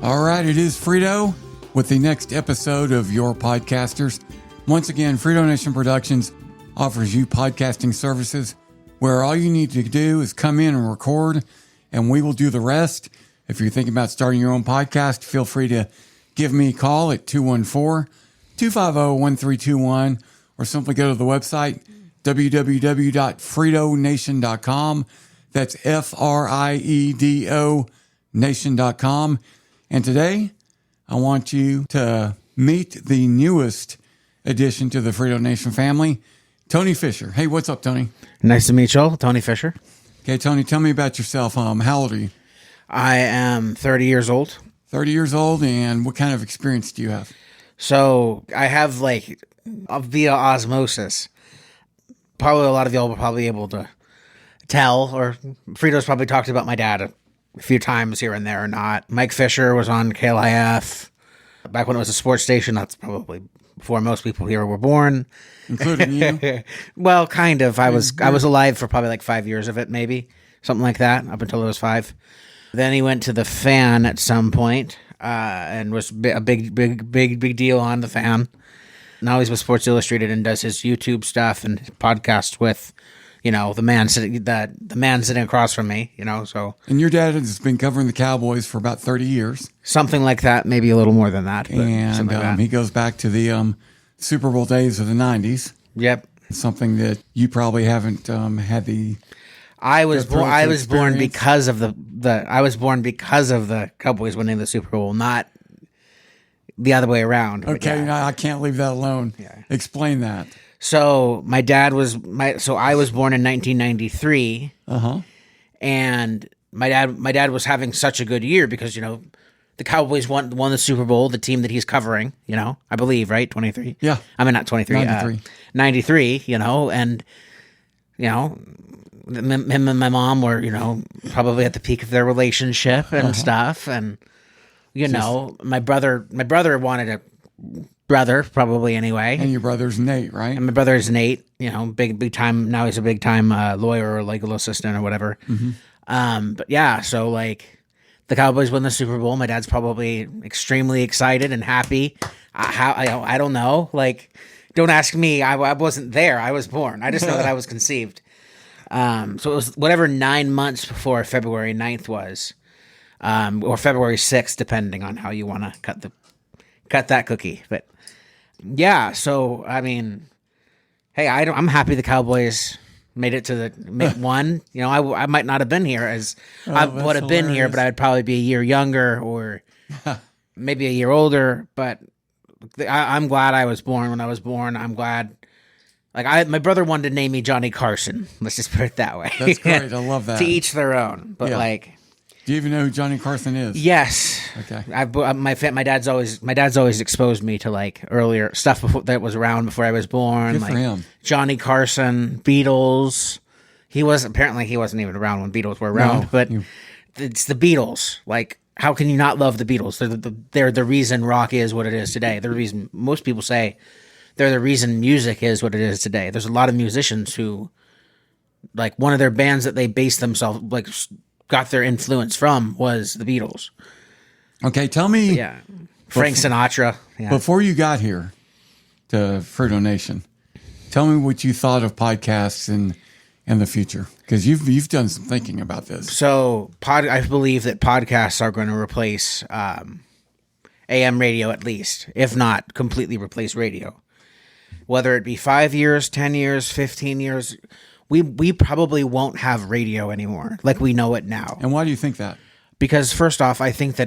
All right, it is Friedo with the next episode of Your Podcasters. Once again, Friedo Nation Productions offers you podcasting services where all you need to do is come in and record, and we will do the rest. If you're thinking about starting your own podcast, feel free to give me a call at 214-250-1321 or simply go to the website www.friedonation.com. That's Friedo nation.com. And today, I want you to meet the newest addition to the Friedo Nation family, Tony Fisher. Hey, what's up, Tony? Nice to meet you all. Tony Fisher. Okay, Tony, tell me about yourself. How old are you? I am 30 years old. 30 years old, and what kind of experience do you have? So I have via osmosis. Probably a lot of y'all will probably be able to tell, or Friedo's probably talked about my dad a few times here and there or not. Mike Fisher was on KLIF back when it was a sports station. That's probably before most people here were born, including you. Well, kind of. I was alive for probably 5 years of it, maybe something like that, up until I was 5. Then he went to the Fan at some point, and was a big deal on the Fan. Now he's with Sports Illustrated and does his YouTube stuff and podcasts with, the man sitting across from me, so. And your dad has been covering the Cowboys for about 30 years. Something like that, maybe a little more than that. And he goes back to the Super Bowl days of the 90s. Yep. Something that you probably haven't had the... I was born because of the Cowboys winning the Super Bowl, not the other way around. Okay, no, I can't leave that alone. Yeah. Explain that. So I was born in 1993. And my dad was having such a good year because the Cowboys won the Super Bowl, the team that he's covering. I believe, right? 23. Yeah, I mean not 23. 93. And him and my mom were probably at the peak of their relationship and stuff, and my brother wanted a brother, probably anyway. And your brother's Nate, right? And my brother is Nate, big time. Now he's a big time lawyer or legal assistant or whatever. Mm-hmm. But yeah, so the Cowboys win the Super Bowl. My dad's probably extremely excited and happy. I don't know. Don't ask me. I wasn't there. I was born. I just know that I was conceived. So it was whatever 9 months before February 9th was, or February 6th, depending on how you want to cut that cookie. But yeah, so I mean, hey, I'm happy the Cowboys made it to the one. I might not have been here I would have been here, but I would probably be a year younger or maybe a year older. But I'm glad I was born when I was born. I'm glad. My brother wanted to name me Johnny Carson. Let's just put it that way. That's great. I love that. To each their own. But do you even know who Johnny Carson is? Yes. Okay. My dad's always exposed me to earlier stuff that was around before I was born. Good for him. Johnny Carson, Beatles. He wasn't even around when Beatles were around, but it's the Beatles. How can you not love the Beatles? They're the reason rock is what it is today. They're the reason most people say. They're the reason music is what it is today. There's a lot of musicians who, one of their bands that they based themselves, got their influence from was the Beatles. Okay, tell me. Yeah. Frank Sinatra. Yeah. Before you got here to Friedo Nation, tell me what you thought of podcasts in the future, because you've done some thinking about this. So I believe that podcasts are going to replace AM radio at least, if not completely replace radio. Whether it be 5 years, 10 years, 15 years, we probably won't have radio anymore like we know it now. And why do you think that? Because first off, I think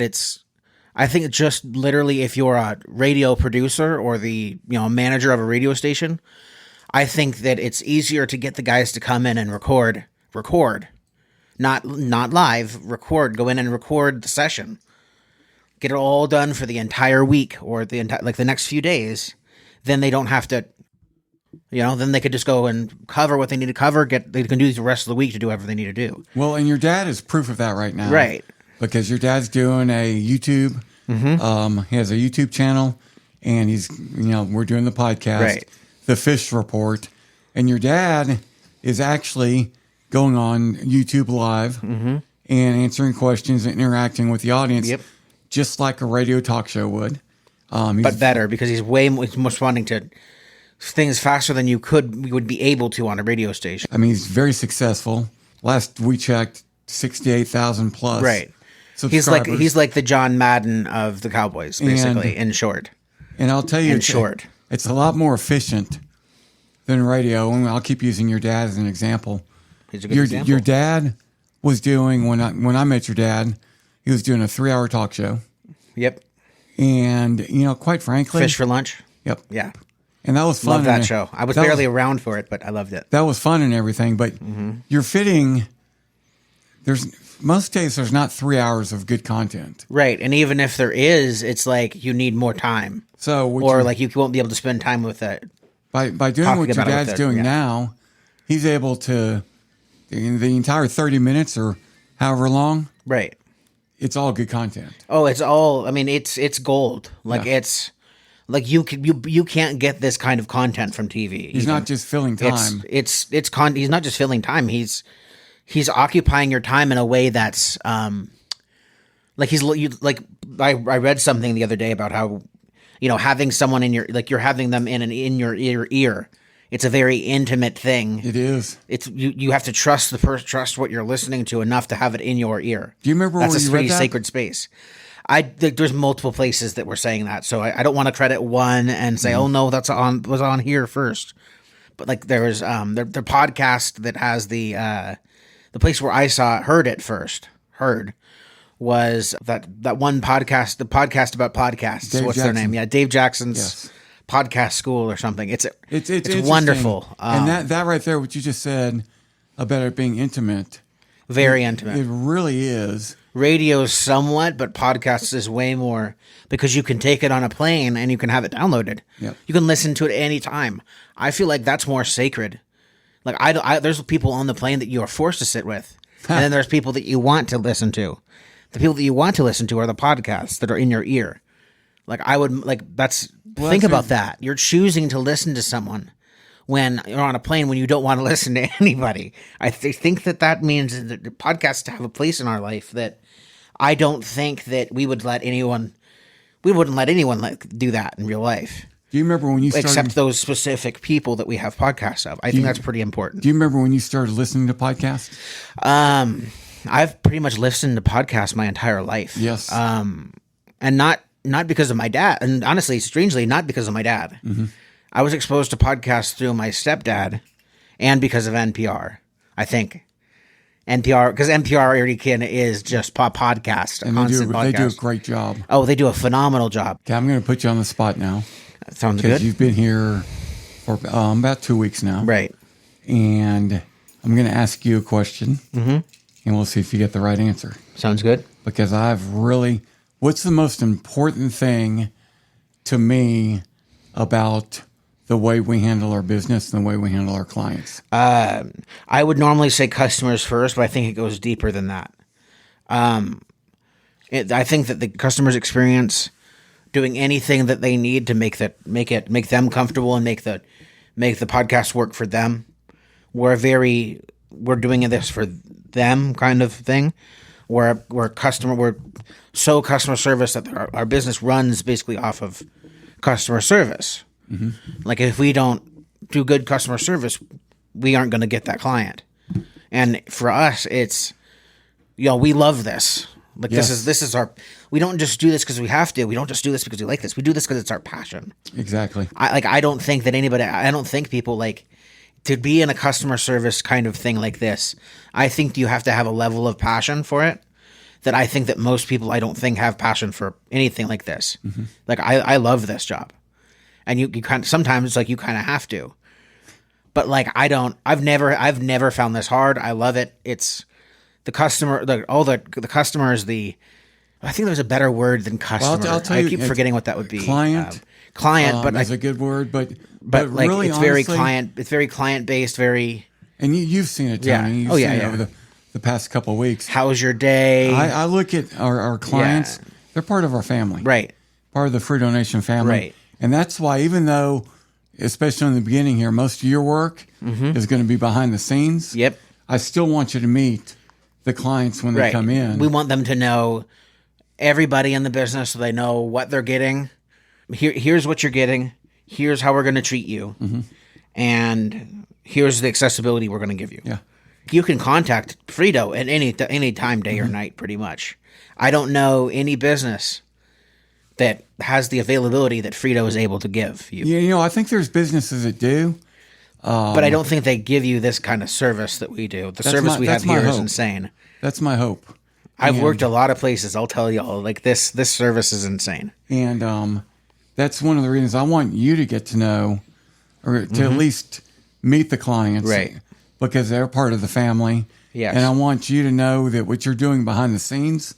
just literally if you're a radio producer or the manager of a radio station, I think that it's easier to get the guys to come in and record, not live, go in and record the session, get it all done for the entire week or the next few days. Then they don't have to, then they could just go and cover what they need to cover. They can do the rest of the week to do whatever they need to do. Well, and your dad is proof of that right now. Right. Because your dad's doing a YouTube. Mm-hmm. He has a YouTube channel, and he's, we're doing the podcast, right. The Fish Report. And your dad is actually going on YouTube Live and answering questions and interacting with the audience. Yep. just like a radio talk show would. But better, because he's way more responding to things faster than you would be able to on a radio station. I mean, he's very successful. Last we checked, 68,000 plus. Right. Subscribers. He's like the John Madden of the Cowboys, basically, in short. And I'll tell you, it's a lot more efficient than radio. And I'll keep using your dad as an example. He's a good example. Your dad was doing, when I met your dad, he was doing a 3-hour talk show. Yep. And, quite frankly. Fish for Lunch. Yep. Yeah. And that was fun. Love that show. I was barely around for it, but I loved it. That was fun and everything. But you're fitting, most days there's not 3 hours of good content. Right. And even if there is, it's like you need more time. So, you won't be able to spend time with it. By doing what your dad's doing now, he's able to, in the entire 30 minutes or however long. Right. It's all good content. Oh, it's all, I mean, it's gold. Like it's like you can't get this kind of content from TV. He's not just filling time. He's not just filling time. He's occupying your time in a way that's I read something the other day about how, having someone in your, like you're having them in your ear. It's a very intimate thing. It is. It's you have to trust trust what you're listening to enough to have it in your ear. Do you remember where you read that? That's a pretty sacred space. There's multiple places that were saying that, so I don't want to credit one and say, oh no, was on here first. But like there was the podcast that has the place where I heard it first. Was that one podcast, the podcast about podcasts. Dave What's Jackson. their name? Yeah, Dave Jackson's. Yes. Podcast school or something. It's wonderful. And that right there, what you just said about it being intimate. Very intimate. It really is. Radio somewhat, but podcasts is way more, because you can take it on a plane and you can have it downloaded. Yep. You can listen to it anytime. I feel like that's more sacred. Like there's people on the plane that you are forced to sit with. And then there's people that you want to listen to. The people that you want to listen to are the podcasts that are in your ear. Like think about that. You're choosing to listen to someone when you're on a plane when you don't want to listen to anybody. I think that means that the podcasts have a place in our life that I don't think that we wouldn't let anyone do that in real life. Do you remember when you started? Except those specific people that we have podcasts of. I think that's pretty important. Do you remember when you started listening to podcasts? I've pretty much listened to podcasts my entire life. Yes. And not because of my dad, and honestly, strangely, not because of my dad. Mm-hmm. I was exposed to podcasts through my stepdad, and because of NPR. I think NPR, because NPR already is just podcast, and they do a great job. Oh, they do a phenomenal job. Okay, I'm going to put you on the spot now. That sounds good. You've been here for about 2 weeks now, right? And I'm going to ask you a question, and we'll see if you get the right answer. Sounds good. Because what's the most important thing to me about the way we handle our business and the way we handle our clients? I would normally say customers first, but I think it goes deeper than that. I think that the customer's experience, doing anything that they need to make them comfortable and make the podcast work for them. We're doing this for them kind of thing. We're so customer service that our business runs basically off of customer service. Mm-hmm. Like if we don't do good customer service, we aren't going to get that client. And for us, it's, we love this. Like this is our, we don't just do this because we have to. We don't just do this because we like this. We do this because it's our passion. Exactly. I don't think people like to be in a customer service kind of thing like this. I think you have to have a level of passion for it that I think that most people, I don't think, have passion for anything like this. Mm-hmm. Like I love this job, and you kind of, sometimes it's like you kind of have to, but like I've never found this hard. I love it. It's the customer, the customer is I think there's a better word than customer. Well, I'll tell you, I keep forgetting what that would be. Client, but is a good word, but like really, it's honestly, very client based, very. And you've seen it, Tony. You've seen it over the past couple of weeks. How's your day? I look at our clients; they're part of our family, right? Part of the Friedo Nation family, right? And that's why, even though, especially in the beginning here, most of your work is going to be behind the scenes. Yep. I still want you to meet the clients when they come in. We want them to know everybody in the business so they know what they're getting. Here's what you're getting. Here's how we're going to treat you. And here's the accessibility we're going to give you. Yeah. You can contact Friedo at any time, day or night, pretty much. I don't know any business that has the availability that Friedo is able to give you. Yeah, I think there's businesses that do. But I don't think they give you this kind of service that we do. The service we have here is insane. That's my hope. I've worked a lot of places. I'll tell y'all, like this service is insane. And that's one of the reasons I want you to get to know, or to at least meet the clients, right? Because they're part of the family. Yes. And I want you to know that what you're doing behind the scenes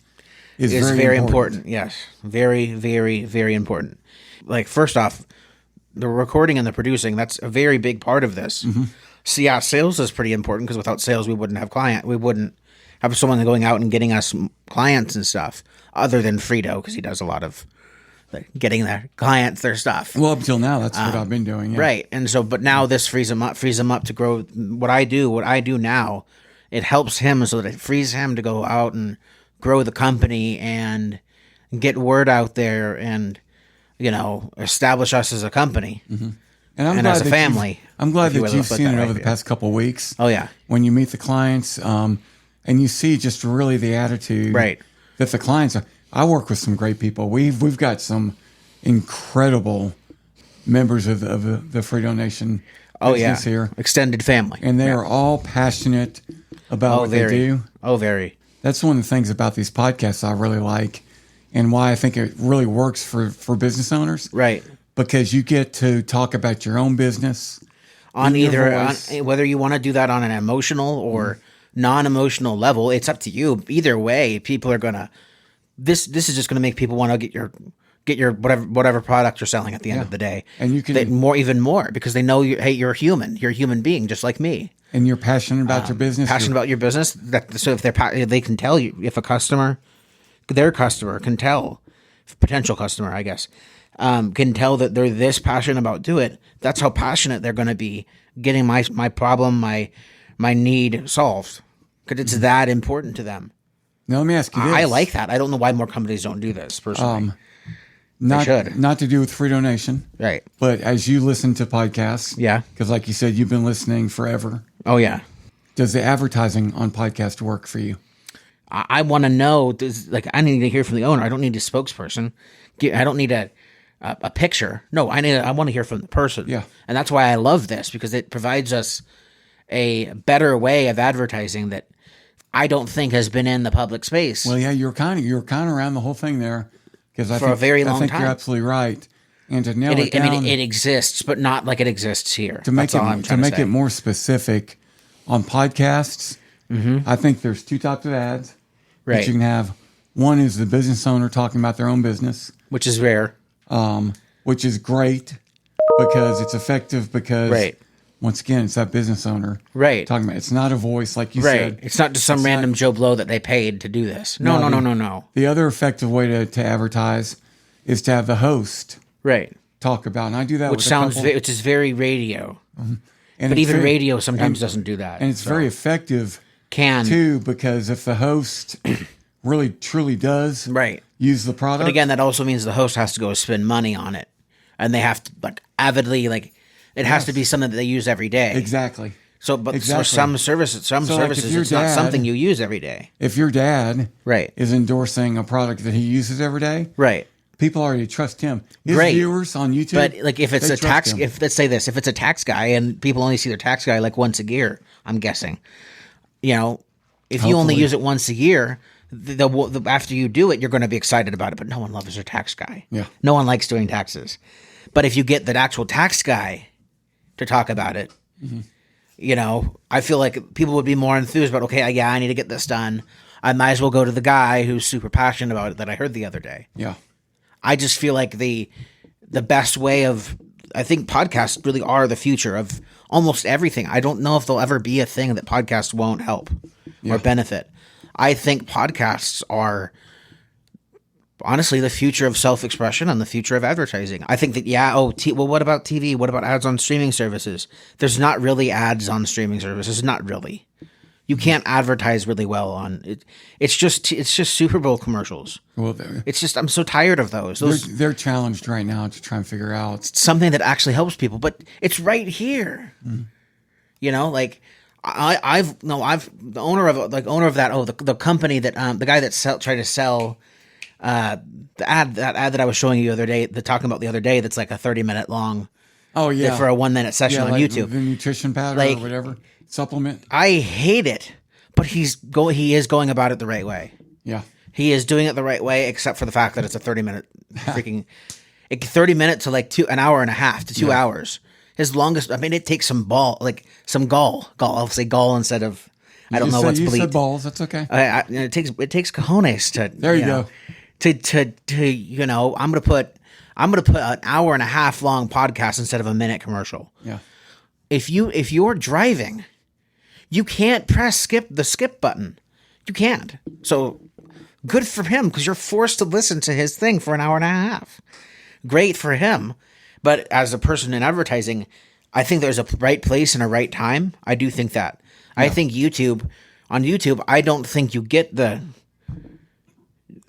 is very important. Yes, very, very, very important. Like, first off, the recording and the producing, that's a very big part of this. So yeah, sales is pretty important, because without sales, we wouldn't have someone going out and getting us clients and stuff, other than Friedo, because he does a lot of getting their clients their stuff. Well, up until now, that's what I've been doing. Yeah. Right. And so, but now this frees him up to grow what I do now. It helps him so that it frees him to go out and grow the company and get word out there and, establish us as a company And as a family. I'm glad that you've seen it over the past couple of weeks. Oh, yeah. When you meet the clients, and you see just really the attitude that the clients are. I work with some great people. We've got some incredible members of the Friedo Nation business here. Extended family. And they are all passionate about what they do. Oh, very. That's one of the things about these podcasts I really like, and why I think it really works for business owners. Right. Because you get to talk about your own business. On whether you want to do that on an emotional or non-emotional level, it's up to you. Either way, people are going to... This is just going to make people want to get your whatever product you're selling at the end of the day, and you can even more because they know you're a human being just like me, and you're passionate about your business. About your business. So if they can tell you, if their customer can tell, potential customer, I guess, can tell that they're this passionate about it. That's how passionate they're going to be getting my problem, my need solved, because it's that important to them. Now, let me ask you this. I like that. I don't know why more companies don't do this, personally. Not to do with Friedo Nation. Right. But as you listen to podcasts. Yeah. Because like you said, you've been listening forever. Oh, yeah. Does the advertising on podcast work for you? I want to know. I need to hear from the owner. I don't need a spokesperson. I don't need a picture. No, I want to hear from the person. Yeah. And that's why I love this, because it provides us a better way of advertising that I don't think has been in the public space. Well, yeah, you're kind of around the whole thing there, because I think you're absolutely right. And to nail it down, I mean, it exists, but not like it exists here. To make it more specific on podcasts, I think there's two types of ads that you can have. One is the business owner talking about their own business, which is rare, which is great because it's effective. Because once again, it's that business owner talking about. It's not a voice like you said. It's not just some random Joe Blow that they paid to do this. No. The other effective way to advertise is to have the host talk about, and I do that, which is very radio. But even radio sometimes doesn't do that, and it's very effective. Too, because if the host really truly does use the product, but again, that also means the host has to go spend money on it, and they have to avidly It has to be something that they use every day. Exactly. So, but for some services, it's not something you use every day. If your dad is endorsing a product that he uses every day, people already trust him. His viewers on YouTube, but if it's let's say this, if it's a tax guy and people only see their tax guy once a year, I'm guessing, if you only use it once a year, after you do it, you're going to be excited about it. But no one loves their tax guy. Yeah. No one likes doing taxes. But if you get the actual tax guy to talk about it, I feel like people would be more enthused about, I need to get this done. I might as well go to the guy who's super passionate about it that I heard the other day. Yeah. I just feel like the best way I think podcasts really are the future of almost everything. I don't know if there'll ever be a thing that podcasts won't help or benefit. I think podcasts are honestly the future of self-expression and the future of advertising. I think that, what about TV? What about ads on streaming services? There's not really ads on streaming services. Not really. You can't advertise really well on it. It's just Super Bowl commercials. Well, it's just I'm so tired of those. They're challenged right now to try and figure out something that actually helps people, but it's right here. You know, like I've the owner of that the company that the guy that tried to sell the ad that I was showing you the other day, talking about the other day, that's like a 30-minute long. Oh yeah, for a 1-minute session on like YouTube, the nutrition powder or whatever supplement. I hate it, but he is going about it the right way. Yeah, he is doing it the right way, except for the fact that it's a 30-minute freaking 30-minute to like an hour and a half to 2 hours. His longest. I mean, it takes some gall. I'll say gall instead of. I don't know what's bleed. You said balls. That's okay. It takes cojones to. There you go. To I'm gonna put an hour and a half long podcast instead of a minute commercial. Yeah. If you're driving, you can't press the skip button. You can't. So good for him, because you're forced to listen to his thing for an hour and a half. Great for him. But as a person in advertising, I think there's a right place and a right time. I do think that. Yeah. I think on YouTube, I don't think you get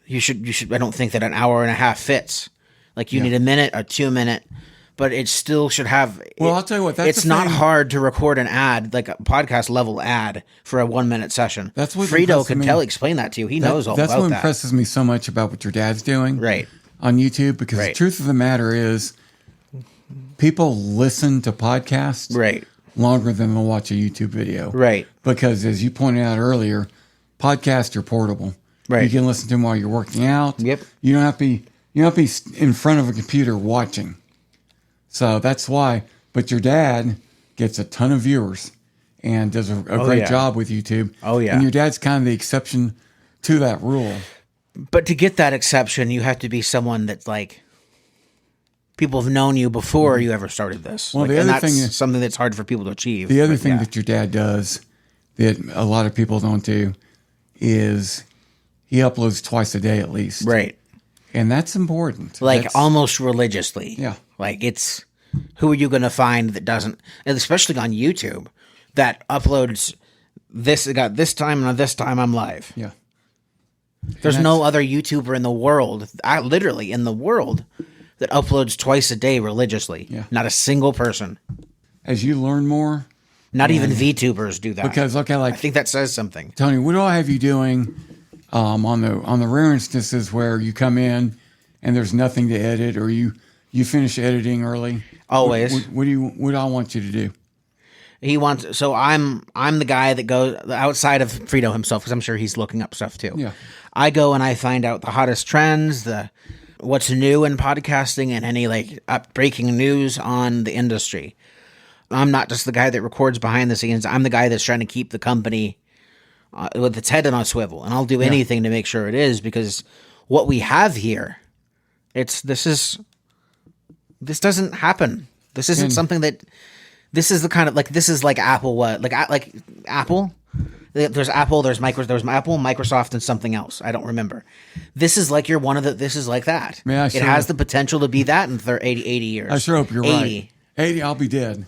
you should I don't think that an hour and a half fits. Like you need a minute, a 2-minute, but it still should have. Well, I'll tell you what. It's not hard to record an ad, like a podcast level ad, for a 1-minute session. That's what Friedo can explain that to you. He knows all about that. That's what impresses me so much about what your dad's doing, right, on YouTube. Because the truth of the matter is, people listen to podcasts, right, longer than they'll watch a YouTube video, right. Because as you pointed out earlier, podcasts are portable. Right, you can listen to them while you're working out. Yep, you don't have to be. You don't have to be in front of a computer watching. So that's why. But your dad gets a ton of viewers and does a great job with YouTube. Oh, yeah. And your dad's kind of the exception to that rule. But to get that exception, you have to be someone that's like, people have known you before you ever started this. Well, the other thing is something that's hard for people to achieve. The other thing that your dad does that a lot of people don't do is he uploads twice a day at least. Right. And that's important. Like almost religiously. Yeah. Like who are you going to find that doesn't, and especially on YouTube, that uploads this time and this time I'm live. Yeah. There's no other YouTuber in the world, literally in the world, that uploads twice a day religiously. Yeah. Not a single person. As you learn more. Not even VTubers do that. Because, okay, like. I think that says something. Tony, what do I have you doing on the rare instances where you come in and there's nothing to edit, or you finish editing early? Always. What do I want you to do? So I'm the guy that goes outside of Friedo himself, because I'm sure he's looking up stuff too. Yeah. I go and I find out the hottest trends, what's new in podcasting, and any breaking news on the industry. I'm not just the guy that records behind the scenes. I'm the guy that's trying to keep the company with its head on a swivel, and I'll do anything to make sure it is, because what we have here, this doesn't happen. This isn't something that. This is the kind of this is like Apple. What like Apple? There's Apple. There's Apple, Microsoft, and something else. I don't remember. This is like This is like that. Man, it has the potential to be that in 80 years. I sure hope you're 80. Right. 80, I'll be dead.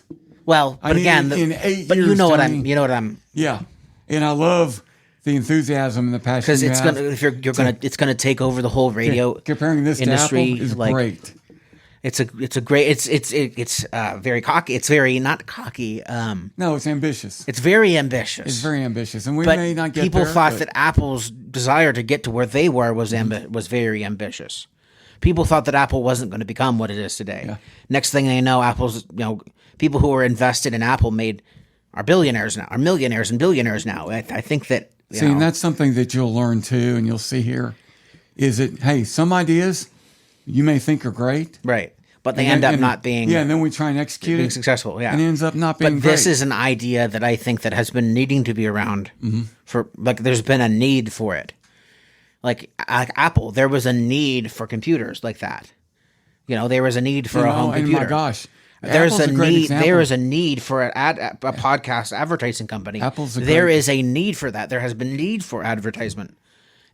Well, but again, in 8 but years, you know what Tony, you know what I'm. Yeah, and I love the enthusiasm and the passion. Because it's gonna take over the whole radio comparing this industry. To Apple is great. It's very cocky. It's very not cocky. No, it's ambitious. It's very ambitious. It's very ambitious, and we may not get people there. Thought that Apple's desire to get to where they were was very ambitious. People thought that Apple wasn't going to become what it is today. Yeah. Next thing they know, people who were invested in Apple are billionaires now, are millionaires and billionaires now. I think that. And that's something that you'll learn too, and you'll see here, is that, hey, some ideas you may think are great. Right. But they end up not being. Yeah, and then we try and execute it. Successful, yeah. And it ends up not being great. But this is an idea that I think that has been needing to be around for, there's been a need for it. Like Apple, there was a need for computers like that. There was a need for a home computer. Oh my gosh. There's a need. There is a need for a podcast advertising company. There is a need for that. There has been need for advertisement.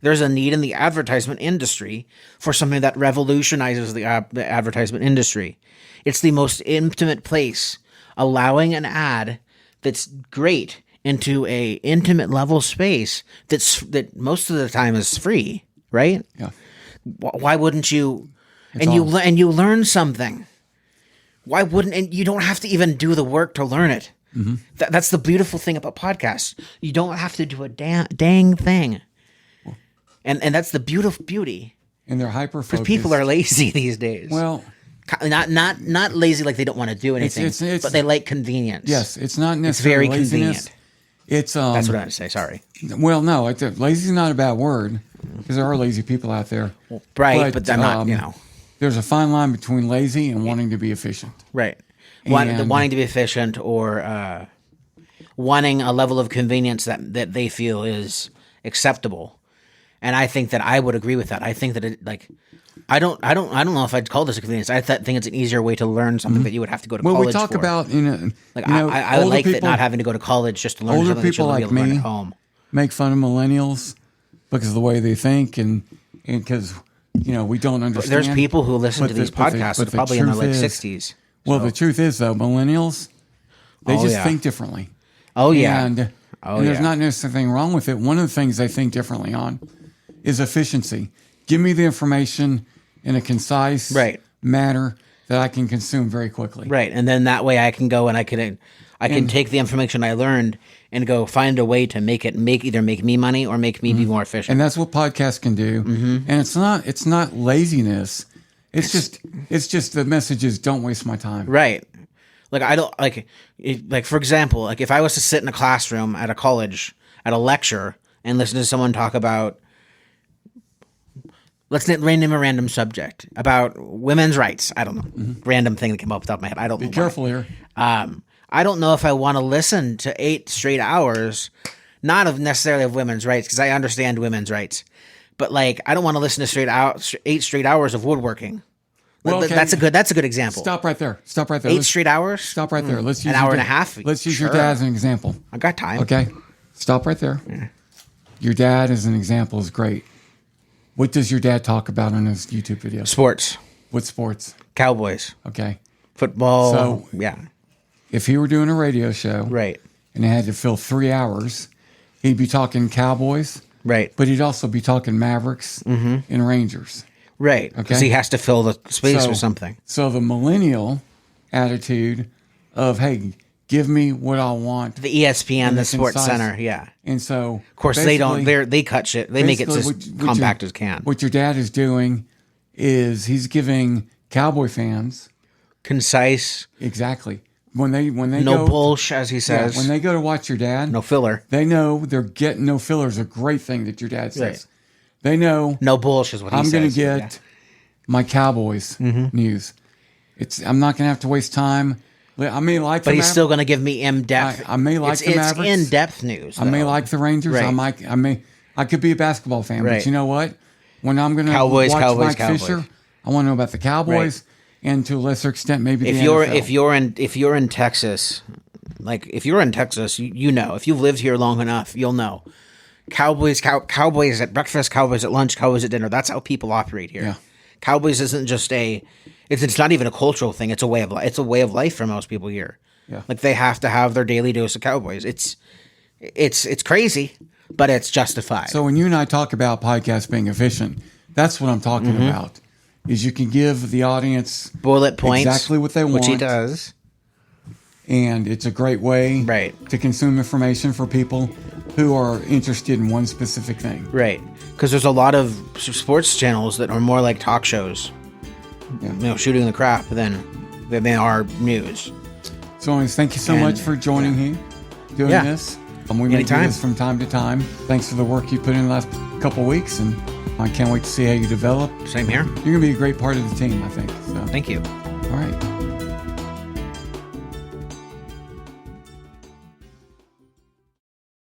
There's a need in the advertisement industry for something that revolutionizes the advertisement industry. It's the most intimate place, allowing an ad that's great into a intimate level space that most of the time is free, right? Yeah. Why wouldn't you? It's And all- you learn something. Why wouldn't? And you don't have to even do the work to learn it. Mm-hmm. That's the beautiful thing about podcasts. You don't have to do a dang thing. And that's the beautiful beauty. And they're hyper Because focused. people are lazy these days. Well, not lazy like they don't want to do anything, it's- but they like convenience. yes, it's not It's necessarily very laziness. convenient. It's That's what I was to say. Sorry. well, no, lazy is not a bad word because there are lazy people out there. Right, but I'm not, There's a fine line between lazy and wanting to be efficient. right. And- Wanting to be efficient or wanting a level of convenience that they feel is acceptable. And I think that I would agree with that. I think that I don't know if I'd call this a convenience. I think it's an easier way to learn something that you would have to go to Well, college we talk for. about I older like that people- not having to go to college just to learn older something that people you'll be like able to learn me at home. make fun of millennials because of the way they think and because we don't understand. There's people who listen But to the- these but the- podcasts but that the are probably in their truth is- 60s. Well, the truth is though, millennials they Oh, just yeah. think differently. Oh yeah. And there's not necessarily anything wrong with it. One of the things they think differently on is efficiency. Give me the information in a concise manner that I can consume very quickly. Right, and then that way I can go and I can take the information I learned and go find a way to either make me money or make me be more efficient. And that's what podcasts can do. Mm-hmm. And it's not laziness. It's just the message is don't waste my time. Right. Like I don't like for example, like if I was to sit in a classroom at a college at a lecture and listen to someone talk about let's name a random subject about women's rights. I don't know. Random thing that came up off the top of my head. I don't know. Be careful here. I don't know if I want to listen to 8 straight hours, not of necessarily of women's rights, because I understand women's rights, but like I don't want to listen to 8 straight hours of woodworking. Well, okay. That's a good example. Stop right there. 8 straight hours. Stop right there. Let's use an hour your and a dad- half. Let's use your Sure. dad as an example. I got time. Okay. Stop right there. Your dad as an example is great. What does your dad talk about in his YouTube videos? Sports, What sports? Cowboys, Okay. football. So- yeah, If he were doing a radio show right, and it had to fill 3 hours, he'd be talking Cowboys, right, but he'd also be talking Mavericks and Rangers. right. Because Okay. he has to fill the space So- with something. So the millennial attitude of, hey, give me what I want. The ESPN, And the the Sports concise- Center. Yeah. And so, Of course, they don't. They cut shit. They make it basically just what compact your- as can. What your dad is doing is he's giving Cowboy fans Concise, exactly when they no go bullshit, as he yeah, says. when they go to watch your dad, No filler. they know they're getting no filler is a great thing that your dad says. Right. They know No bullshit is what he I'm says. going to get my Cowboys Mm-hmm. news. I'm not going to have to waste time. I may like, But he's still going to give me in depth. I may like the Mavericks. It's in depth news. I may though. like the Rangers. Right. I could be a basketball fan, Right. but you know what? When I'm going to Cowboys, watch Cowboys, Mike Cowboys. Fisher, I want to know about the Cowboys and to a lesser extent maybe If the you're NFL. if you're in Texas, like if you're in Texas, you know. If you've lived here long enough, you'll know. Cowboys at breakfast, Cowboys at lunch, Cowboys at dinner. That's how people operate here. Yeah. Cowboys isn't just it's not even a cultural thing. It's a way of life. It's a way of life for most people here. Yeah. Like they have to have their daily dose of Cowboys. It's crazy, but it's justified. So when you and I talk about podcasts being efficient, that's what I'm talking about. Is you can give the audience bullet points, exactly what they want, which he does. and it's a great way Right. to consume information for people who are interested in one specific thing. Right. Because there's a lot of sports channels that are more like talk shows, Yeah. shooting the crap than they are news. So anyways, thank you so And- much for joining me doing Yeah. this. We may do Anytime. this from time to time. Thanks for the work you put in the last couple weeks, and I can't wait to see how you develop. Same here. You're going to be a great part of the team, I think. So, Thank you. all right.